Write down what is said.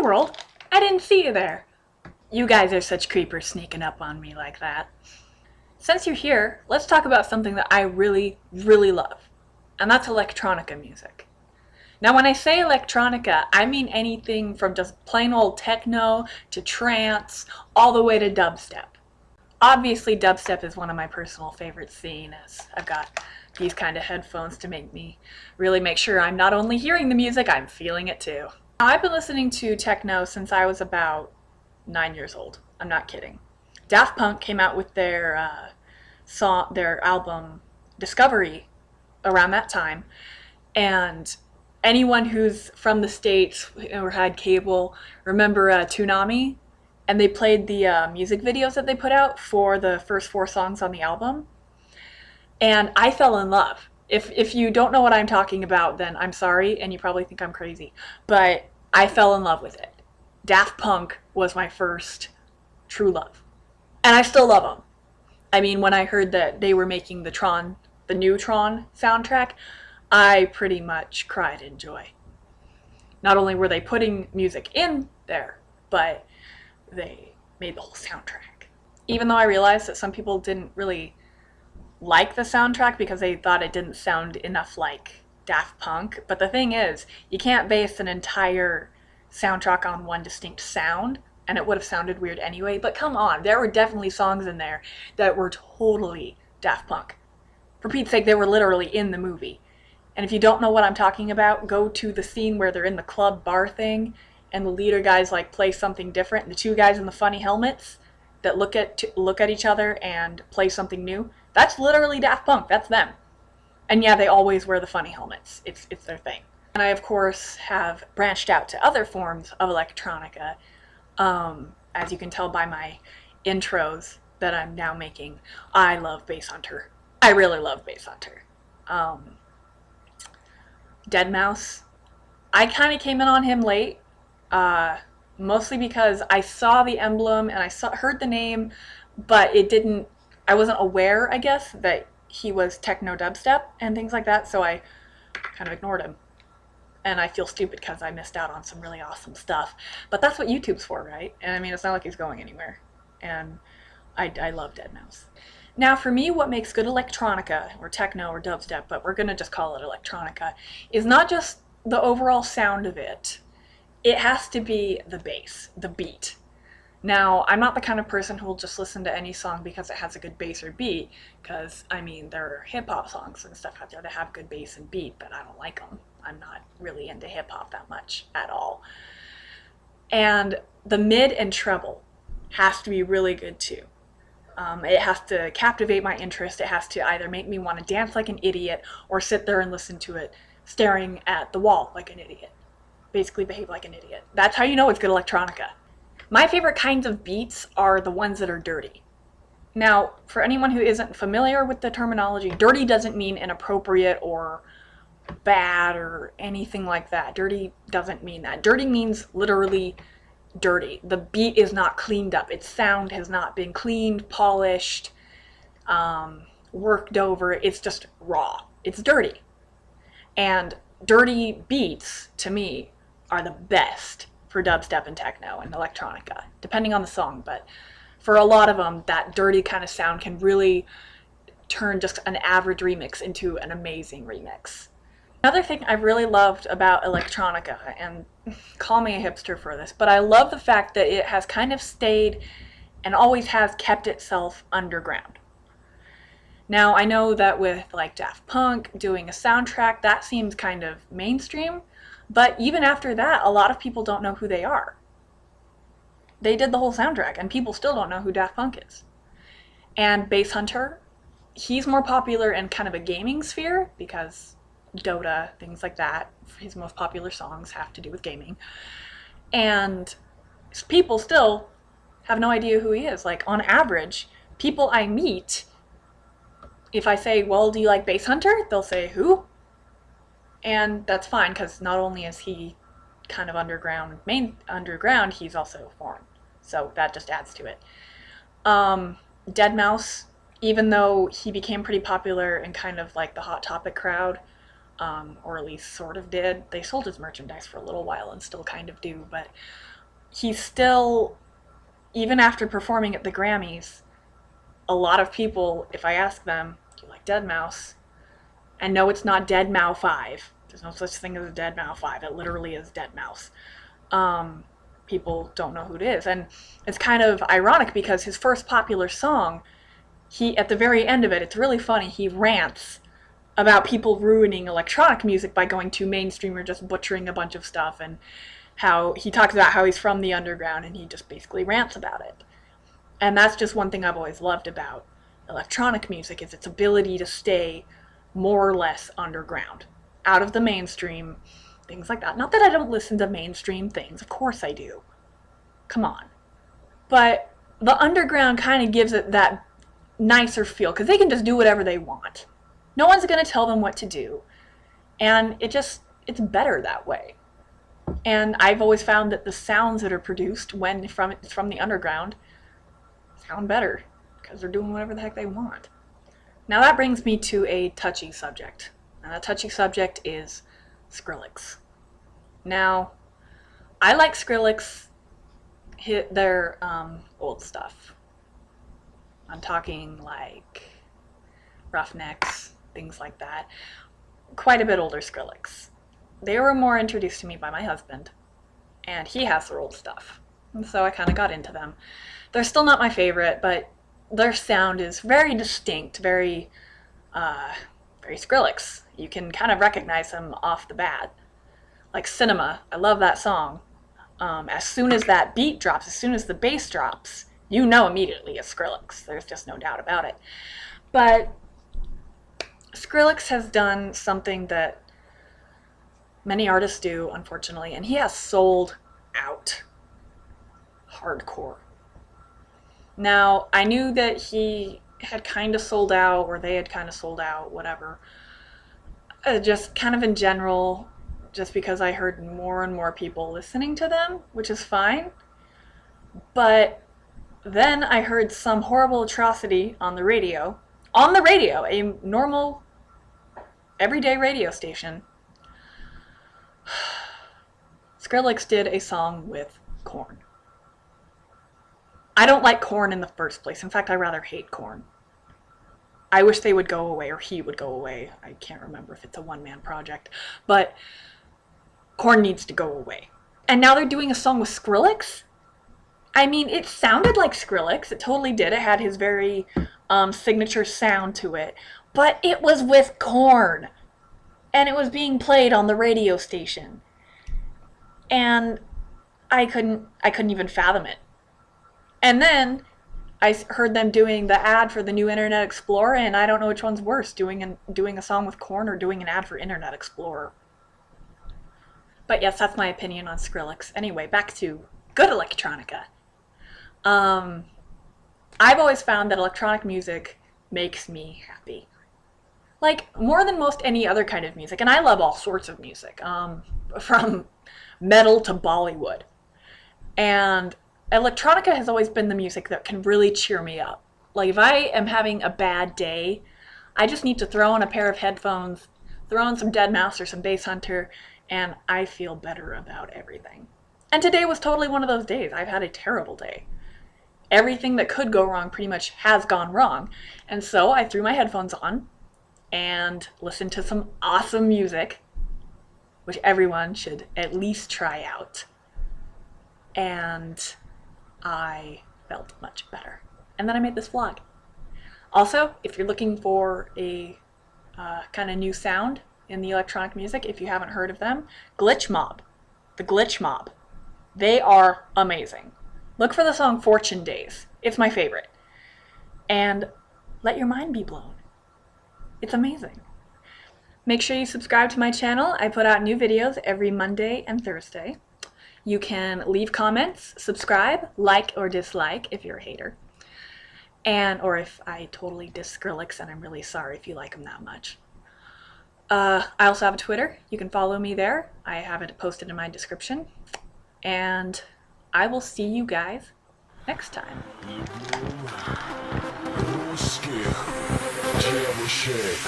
world! I didn't see you there. You guys are such creepers sneaking up on me like that. Since you're here, let's talk about something that I really, really love, and that's electronica music. Now when I say electronica, I mean anything from just plain old techno to trance, all the way to dubstep. Obviously dubstep is one of my personal favorites, seeing as I've got these kind of headphones to make me really make sure I'm not only hearing the music, I'm feeling it too. Now, I've been listening to techno since I was about 9 years old. I'm not kidding. Daft Punk came out with their album Discovery around that time, and anyone who's from the States or had cable remember Toonami, and they played the music videos that they put out for the first 4 songs on the album, and I fell in love. If you don't know what I'm talking about, then I'm sorry, and you probably think I'm crazy, but I fell in love with it. Daft Punk was my first true love, and I still love them. I mean, when I heard that they were making the new Tron soundtrack, I pretty much cried in joy. Not only were they putting music in there, but they made the whole soundtrack. Even though I realized that some people didn't really like the soundtrack because they thought it didn't sound enough like Daft Punk, but the thing is, you can't base an entire soundtrack on one distinct sound, and it would have sounded weird anyway. But come on, there were definitely songs in there that were totally Daft Punk. For Pete's sake, they were literally in the movie. And if you don't know what I'm talking about, go to the scene where they're in the club bar thing, and the leader guys like play something different, and the 2 guys in the funny helmets that look at each other and play something new. That's literally Daft Punk. That's them. And yeah, they always wear the funny helmets. It's their thing. And I, of course, have branched out to other forms of electronica. As you can tell by my intros that I'm now making, I love Basshunter. I really love Basshunter. Deadmau5, I kind of came in on him late, mostly because I saw the emblem and heard the name, but I wasn't aware, I guess, that he was techno dubstep and things like that, so I kind of ignored him. And I feel stupid because I missed out on some really awesome stuff. But that's what YouTube's for, right? And I mean, it's not like he's going anywhere. And I love Deadmau5. Now, for me, what makes good electronica, or techno, or dubstep, but we're going to just call it electronica, is not just the overall sound of it. It has to be the bass, the beat. Now, I'm not the kind of person who will just listen to any song because it has a good bass or beat, because, I mean, there are hip-hop songs and stuff out there that have good bass and beat, but I don't like them. I'm not really into hip-hop that much at all. And the mid and treble has to be really good too. It has to captivate my interest. It has to either make me want to dance like an idiot or sit there and listen to it staring at the wall like an idiot. Basically behave like an idiot. That's how you know it's good electronica. My favorite kinds of beats are the ones that are dirty. Now, for anyone who isn't familiar with the terminology, dirty doesn't mean inappropriate or bad or anything like that. Dirty doesn't mean that. Dirty means literally dirty. The beat is not cleaned up. Its sound has not been cleaned, polished, worked over. It's just raw. It's dirty. And dirty beats, to me, are the best for dubstep and techno and electronica, depending on the song. But for a lot of them, that dirty kind of sound can really turn just an average remix into an amazing remix. Another thing I really loved about electronica, and call me a hipster for this, but I love the fact that it has kind of stayed and always has kept itself underground. Now, I know that with like Daft Punk doing a soundtrack, that seems kind of mainstream, but even after that, a lot of people don't know who they are. They did the whole soundtrack, and people still don't know who Daft Punk is. And Basshunter, he's more popular in kind of a gaming sphere, because Dota, things like that. His most popular songs have to do with gaming. And people still have no idea who he is. Like, on average, people I meet, if I say, well, do you like Basshunter? They'll say, who? And that's fine, because not only is he kind of underground, he's also foreign. So that just adds to it. Deadmau5, even though he became pretty popular in kind of like the Hot Topic crowd, or at least sort of did. They sold his merchandise for a little while and still kind of do, but he's still, even after performing at the Grammys, a lot of people, if I ask them, do you like Deadmau5? And no, it's not Deadmau5. There's no such thing as a Deadmau5. It literally is Deadmau5. People don't know who it is. And it's kind of ironic because his first popular song, he, at the very end of it, it's really funny, he rants about people ruining electronic music by going too mainstream or just butchering a bunch of stuff, and how he talks about how he's from the underground, and he just basically rants about it. And that's just one thing I've always loved about electronic music, is its ability to stay more or less underground, out of the mainstream, things like that. Not that I don't listen to mainstream things, of course I do. Come on. But the underground kind of gives it that nicer feel, because they can just do whatever they want. No one's going to tell them what to do. And it's better that way. And I've always found that the sounds that are produced when it's from the underground sound better, because they're doing whatever the heck they want. Now that brings me to a touchy subject. And that touchy subject is Skrillex. Now, I like Skrillex hit their old stuff. I'm talking like Roughnecks, things like that. Quite a bit older Skrillex. They were more introduced to me by my husband, and he has their old stuff. And so I kind of got into them. They're still not my favorite, but their sound is very distinct, very Skrillex. You can kind of recognize them off the bat. Like Cinema, I love that song. As soon as that beat drops, as soon as the bass drops, you know immediately it's Skrillex. There's just no doubt about it. But Skrillex has done something that many artists do, unfortunately, and he has sold out hardcore. Now, I knew that he had kind of sold out, or they had kind of sold out, whatever. Just kind of in general, just because I heard more and more people listening to them, which is fine. But then I heard some horrible atrocity on the radio. On the radio, a normal, everyday radio station. Skrillex did a song with Korn. I don't like Korn in the first place. In fact, I rather hate Korn. I wish they would go away, or he would go away. I can't remember if it's a one-man project. But Korn needs to go away. And now they're doing a song with Skrillex? I mean, it sounded like Skrillex. It totally did. It had his very signature sound to it. But it was with Korn. And it was being played on the radio station. And I couldn't even fathom it. And then I heard them doing the ad for the new Internet Explorer, and I don't know which one's worse, doing a song with Korn or doing an ad for Internet Explorer. But yes, that's my opinion on Skrillex. Anyway, back to good electronica. I've always found that electronic music makes me happy. Like, more than most any other kind of music. And I love all sorts of music, from metal to Bollywood. And electronica has always been the music that can really cheer me up. Like, if I am having a bad day, I just need to throw on a pair of headphones, throw on some Deadmau5 or some Bass Hunter, and I feel better about everything. And today was totally one of those days. I've had a terrible day. Everything that could go wrong pretty much has gone wrong. And so I threw my headphones on and listened to some awesome music, which everyone should at least try out. And I felt much better. And then I made this vlog. Also, if you're looking for a kind of new sound in the electronic music, if you haven't heard of them, Glitch Mob. The Glitch Mob. They are amazing. Look for the song Fortune Days. It's my favorite. And let your mind be blown. It's amazing. Make sure you subscribe to my channel. I put out new videos every Monday and Thursday. You can leave comments, subscribe, like or dislike if you're a hater. Or if I totally diss Skrillex, and I'm really sorry if you like him that much. I also have a Twitter. You can follow me there. I have it posted in my description. And I will see you guys next time. Русских девушек.